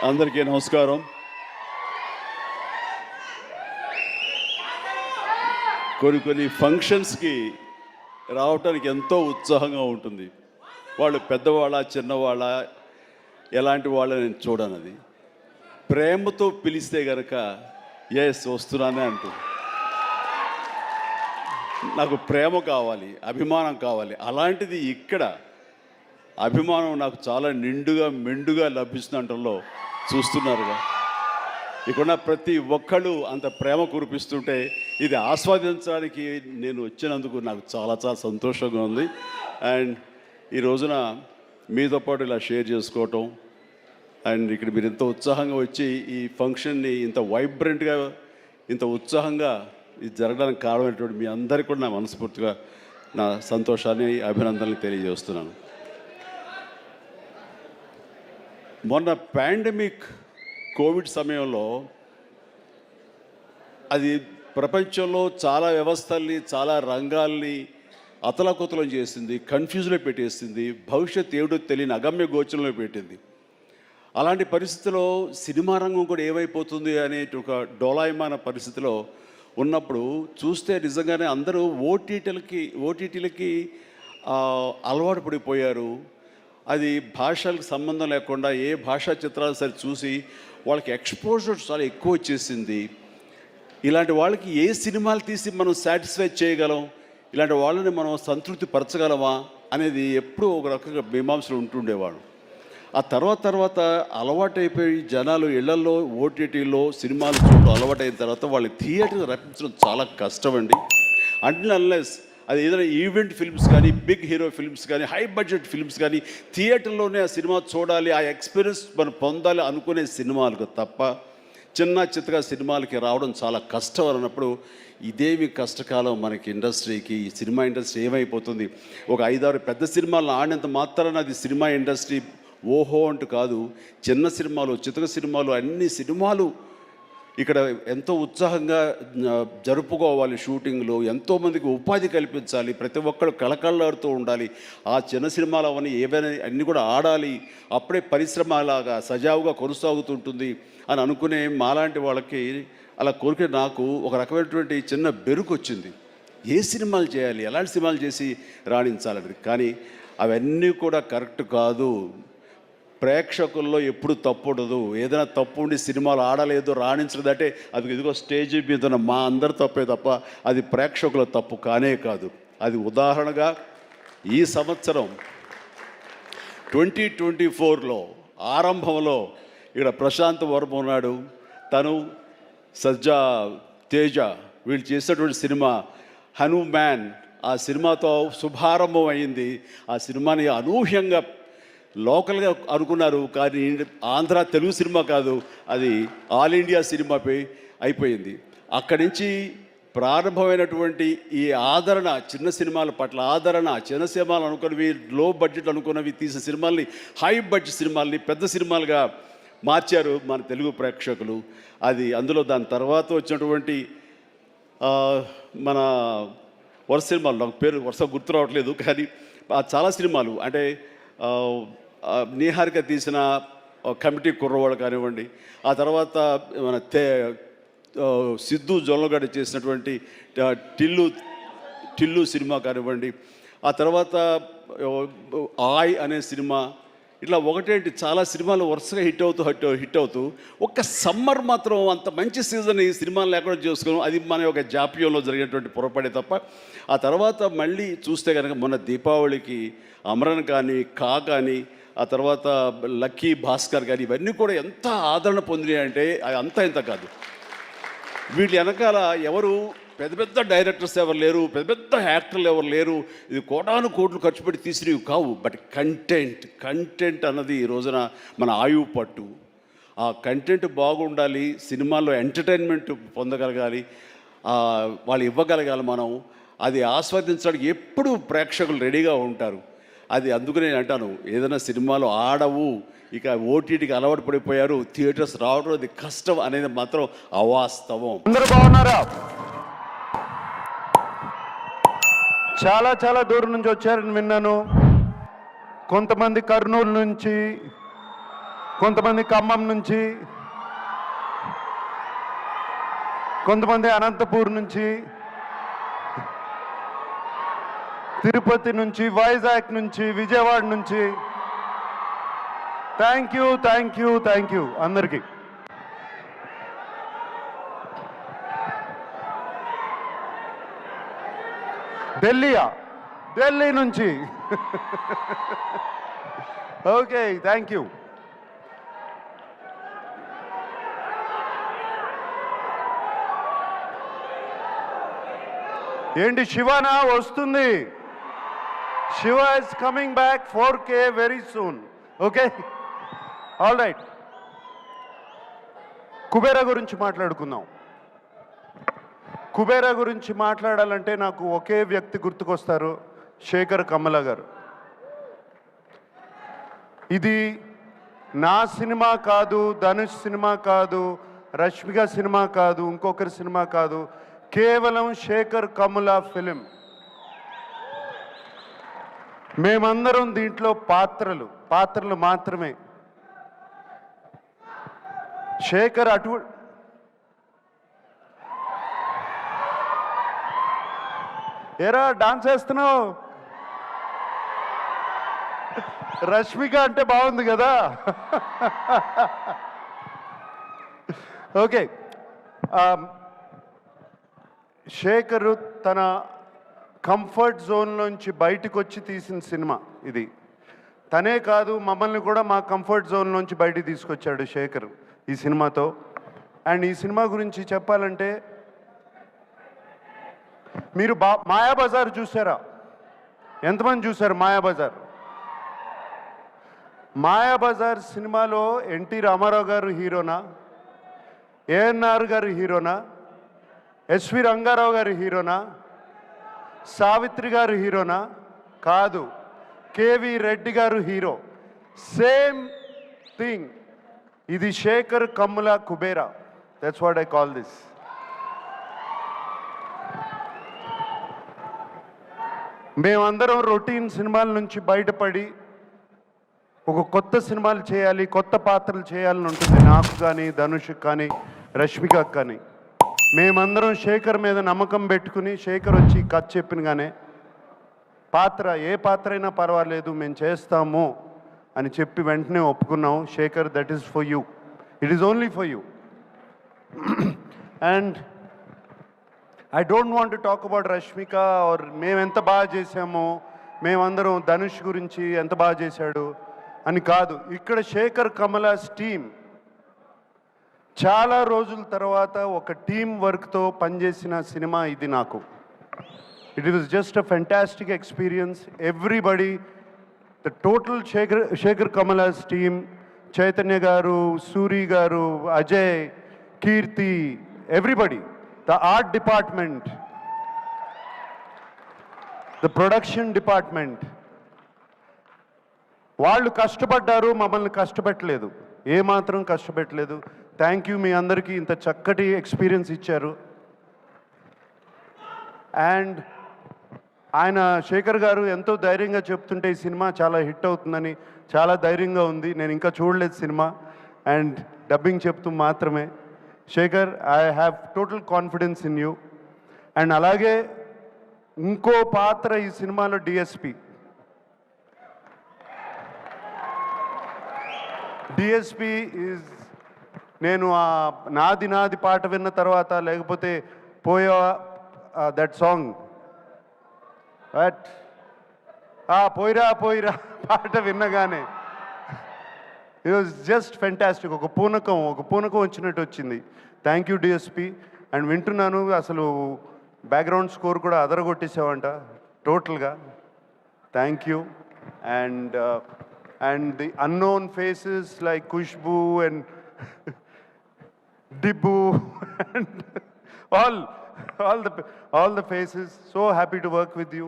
అందరికీ నమస్కారం. కొన్ని ఫంక్షన్స్కి రావటానికి ఎంతో ఉత్సాహంగా ఉంటుంది. వాళ్ళు పెద్దవాళ్ళ చిన్నవాళ్ళ ఎలాంటి వాళ్ళని నేను చూడనది. ప్రేమతో పిలిస్తే కనుక ఎస్ వస్తున్నానే అంటుంది. నాకు ప్రేమ కావాలి, అభిమానం కావాలి. అలాంటిది ఇక్కడ అభిమానం నాకు చాలా నిండుగా మెండుగా లభిస్తుండటంలో చూస్తున్నారుగా. ఇక్కడ ప్రతి ఒక్కళ్ళు అంత ప్రేమ కురిపిస్తుంటే ఇది ఆస్వాదించడానికి నేను వచ్చినందుకు నాకు చాలా చాలా సంతోషంగా ఉంది. అండ్ ఈ రోజున మీతో పాటు ఇలా షేర్ చేసుకోవటం అండ్ ఇక్కడ మీరు ఇంత ఉత్సాహంగా వచ్చి ఈ ఫంక్షన్ని ఇంత వైబ్రెంట్గా ఇంత ఉత్సాహంగా ఇది జరగడానికి కారణమైనటువంటి మీ అందరికీ కూడా నా మనస్ఫూర్తిగా నా సంతోషాన్ని అభినందనలు తెలియజేస్తున్నాను. మొన్న పాండమిక్ కోవిడ్ సమయంలో అది ప్రపంచంలో చాలా వ్యవస్థల్ని చాలా రంగాల్ని అతలాకుతలం చేసింది, కన్ఫ్యూజ్లో పెట్టేసింది, భవిష్యత్ ఏమిటో తెలియని అగమ్య గోచరంలో పెట్టింది. అలాంటి పరిస్థితిలో సినిమా రంగం కూడా ఏమైపోతుంది అనే ఒక డోలాయమాన పరిస్థితిలో ఉన్నప్పుడు చూస్తే నిజంగానే అందరూ ఓటీటీలకి అలవాటు పడిపోయారు. అది భాషలకు సంబంధం లేకుండా ఏ భాషా చిత్రాలు సరి చూసి వాళ్ళకి ఎక్స్పోజర్ చాలా ఎక్కువ వచ్చేసింది. ఇలాంటి వాళ్ళకి ఏ సినిమాలు తీసి మనం సాటిస్ఫై చేయగలం, ఇలాంటి వాళ్ళని మనం సంతృప్తి పరచగలమా అనేది ఎప్పుడూ ఒక రకంగా మీమాంసలు ఉంటుండేవాడు. ఆ తర్వాత అలవాటైపోయి జనాలు ఇళ్లలో ఓటీటీలో సినిమాలు చూడడం అలవాటైన తర్వాత వాళ్ళని థియేటర్కి రప్పించడం చాలా కష్టం అండి. అన్లెస్ అది ఏదైనా ఈవెంట్ ఫిల్మ్స్ కానీ, బిగ్ హీరో ఫిల్మ్స్ కానీ, హై బడ్జెట్ ఫిల్మ్స్ కానీ థియేటర్లోనే ఆ సినిమా చూడాలి, ఆ ఎక్స్పీరియన్స్ మనం పొందాలి అనుకునే సినిమాలకు తప్ప చిన్న చిత్తగా సినిమాలకి రావడం చాలా కష్టం అన్నప్పుడు ఇదేమి కష్టకాలం మనకి ఇండస్ట్రీకి. ఈ సినిమా ఇండస్ట్రీ ఏమైపోతుంది? ఒక 5-6 పెద్ద సినిమాలను ఆడినంత మాత్రాన అది సినిమా ఇండస్ట్రీ ఓహో అంటూ కాదు. చిన్న సినిమాలు, చితక సినిమాలు, అన్ని సినిమాలు ఇక్కడ ఎంతో ఉత్సాహంగా జరుపుకోవాలి. షూటింగ్లో ఎంతోమందికి ఉపాధి కల్పించాలి, ప్రతి ఒక్కరు కళకళలాడుతూ ఉండాలి. ఆ చిన్న సినిమాలు అవన్నీ ఏవైనా అన్నీ కూడా ఆడాలి, అప్పుడే పరిశ్రమ అలాగా సజావుగా కొనసాగుతుంటుంది అని అనుకునే మాలాంటి వాళ్ళకి అలా కోరిక నాకు ఒక రకమైనటువంటి చిన్న బెరుకు వచ్చింది. ఏ సినిమాలు చేయాలి, ఎలాంటి సినిమాలు చేసి రాణించాలని. కానీ అవన్నీ కూడా కరెక్ట్ కాదు. ప్రేక్షకుల్లో ఎప్పుడు తప్పు ఉండదు. ఏదైనా తప్పు ఉండి సినిమాలు ఆడలేదు, రాణించలేదంటే అది ఇదిగో స్టేజ్ మీద మా అందరి తప్పే తప్ప అది ప్రేక్షకుల తప్పు కానే కాదు. అది ఉదాహరణగా ఈ సంవత్సరం 2024లో ఆరంభంలో ఇక్కడ ప్రశాంత్ వర్మ ఉన్నాడు, తను సజ్జా తేజ వీళ్ళు చేసినటువంటి సినిమా హనుమాన్, ఆ సినిమాతో శుభారంభం అయింది. ఆ సినిమాని అనూహ్యంగా లోకల్గా అనుకున్నారు, కానీ ఆంధ్ర తెలుగు సినిమా కాదు, అది ఆల్ ఇండియా సినిమాపై అయిపోయింది. అక్కడి నుంచి ప్రారంభమైనటువంటి ఈ ఆదరణ, చిన్న సినిమాల పట్ల ఆదరణ, చిన్న సినిమాలు అనుకున్నవి, లో బడ్జెట్ అనుకున్నవి తీసిన సినిమాల్ని హై బడ్జెట్ సినిమాల్ని పెద్ద సినిమాలుగా మార్చారు మన తెలుగు ప్రేక్షకులు. అది అందులో దాని తర్వాత వచ్చినటువంటి మన వరుస సినిమాలు, నాకు పేరు వరుస గుర్తు రావట్లేదు, కానీ చాలా సినిమాలు అంటే నీహారిక తీసిన కమిటీ కుర్రవాళ్ళు కానివ్వండి, ఆ తర్వాత మన సిద్ధు జొల్లగడ్డ చేసినటువంటి టిల్లు సినిమా కానివ్వండి, ఆ తర్వాత ఆయ్ అనే సినిమా, ఇట్లా ఒకటేంటి చాలా సినిమాలు వరుసగా హిట్ అవుతూ ఒక్క సమ్మర్ మాత్రం అంత మంచి సీజన్ ఈ సినిమాలు లేకుండా చేసుకోవడం అది మన యొక్క జాప్యంలో జరిగేటువంటి పొరపడే తప్ప. ఆ తర్వాత మళ్ళీ చూస్తే కనుక మొన్న దీపావళికి అమరన్ కానీ, కా కానీ, ఆ తర్వాత లక్కీ భాస్కర్ కానీ, ఇవన్నీ కూడా ఎంత ఆదరణ పొందినాయి అంటే అది అంతా ఇంత కాదు. వీటి వెనకాల ఎవరు పెద్ద పెద్ద డైరెక్టర్స్ ఎవరు లేరు, పెద్ద పెద్ద యాక్టర్లు ఎవరు లేరు. ఇది కోటాను కోట్లు ఖర్చు పెట్టి తీసినవి కావు. బట్ కంటెంట్ అన్నది ఈ రోజున మన ఆయువు పట్టు. ఆ కంటెంట్ బాగుండాలి, సినిమాల్లో ఎంటర్టైన్మెంట్ పొందగలగాలి, వాళ్ళు ఇవ్వగలగాలి. మనం అది ఆస్వాదించడానికి ఎప్పుడు ప్రేక్షకులు రెడీగా ఉంటారు. అది అందుకనే నేను అంటాను, ఏదైనా సినిమాలు ఆడవు, ఇక ఓటీటీకి అలవాటు పడిపోయారు, థియేటర్స్ రావడం అది కష్టం అనేది మాత్రం అవాస్తవం. అందరూ బాగున్నారా? చాలా దూరం నుంచి వచ్చారని విన్నాను. కొంతమంది కర్నూలు నుంచి, కొంతమంది ఖమ్మం నుంచి, కొంతమంది అనంతపూర్ నుంచి, తిరుపతి నుంచి, వైజాగ్ నుంచి, విజయవాడ నుంచి. Thank you, thank you, thank you అందరికీ. ఢిల్లీ నుంచి. Okay, thank you. ఏంటి శివనా వస్తుంది? Shiva is coming back 4K very soon. Okay, all right. Kubera గురించి మాట్లాడుకుందాం. కుబేరా గురించి మాట్లాడాలంటే నాకు ఒకే వ్యక్తి గుర్తుకొస్తారు, శేఖర్ కమ్ముల గారు. ఇది నా సినిమా కాదు, ధనుష్ సినిమా కాదు, రష్మిక సినిమా కాదు, ఇంకొకరి సినిమా కాదు, కేవలం శేఖర్ కమ్ముల ఫిలిం. మేమందరం దీంట్లో పాత్రలు మాత్రమే. శేఖర్ ఏరా డాన్స్ వేస్తున్నావు? రష్మిక అంటే బాగుంది కదా. ఓకే, శేఖర్ తన కంఫర్ట్ జోన్లోంచి బయటకు వచ్చి తీసిన సినిమా ఇది. తనే కాదు, మమ్మల్ని కూడా మా కంఫర్ట్ జోన్లోంచి బయటికి తీసుకొచ్చాడు శేఖర్ ఈ సినిమాతో. అండ్ ఈ సినిమా గురించి చెప్పాలంటే, మీరు మాయాబజార్ చూసారా? ఎంతమంది చూశారు మాయాబజార్? మాయాబజార్ సినిమాలో ఎన్టీ రామారావు గారు హీరోనా, ఏఎన్ఆర్ గారు హీరోనా, ఎస్వి రంగారావు గారు హీరోనా, సావిత్రి గారు హీరోనా? కాదు, కేవి రెడ్డి గారు హీరో. Same thing. ఇది Sekhar Kammula Kubera. That's what I call this. మేమందరం రొటీన్ సినిమాల నుంచి బయటపడి ఒక కొత్త సినిమాలు చేయాలి, కొత్త పాత్రలు చేయాలని ఉంటుంది నాకు కానీ, ధనుష్కి కానీ, రష్మికకు కానీ. మేమందరం శేఖర్ మీద నమ్మకం పెట్టుకుని, శేఖర్ వచ్చి కథ చెప్పినగానే ఏ పాత్ర అయినా పర్వాలేదు మేము చేస్తాము అని చెప్పి వెంటనే ఒప్పుకున్నాం. Sekhar, that is for you, it is only for you. And I don't want to talk about Rashmika or మేము ఎంత బాగా చేసామో, మేమందరం ధనుష్ గురించి ఎంత బాగా చేశాడు అని కాదు. ఇక్కడ శేఖర్ కమలాస్ టీమ్ చాలా రోజుల తర్వాత ఒక టీం వర్క్తో పనిచేసిన సినిమా ఇది నాకు. It was just a fantastic experience. Everybody, the total Sekhar Kammula's team, Chaitanya garu, Suri garu, Ajay, Keerthi, everybody, the art department, the production department, వాళ్ళు కష్టపడ్డారు, మమ్మల్ని కష్టపెట్టలేదు, ఏమాత్రం కష్టపెట్టలేదు. థ్యాంక్ యూ మీ అందరికీ, ఇంత చక్కటి ఎక్స్పీరియన్స్ ఇచ్చారు. అండ్ ఆయన శేఖర్ గారు ఎంతో ధైర్యంగా చెప్తుంటే ఈ సినిమా చాలా హిట్ అవుతుందని చాలా ధైర్యంగా ఉంది. నేను ఇంకా చూడలేదు సినిమా, అండ్ డబ్బింగ్ చెప్తూ మాత్రమే. Shekhar, I have total confidence in you. And అలాగే ఇంకో పాత్ర ఈ సినిమాలో డిఎస్పి. డిఎస్పి ఈజ్, నేను ఆ నాది పాట విన్న తర్వాత, లేకపోతే దట్ సాంగ్, పోయిరా పాట విన్నగానే ఇట్ వాజ్ జస్ట్ ఫెంటాస్టిక్. ఒక పూనకం వచ్చినట్టు వచ్చింది. Thank you DSP. అండ్ వింటున్నాను, అసలు బ్యాక్గ్రౌండ్ స్కోర్ కూడా అదరగొట్టేసావంట టోటల్గా. Thank you. And the unknown faces like Kushbu and Dibbu and all the faces, so happy to work with you.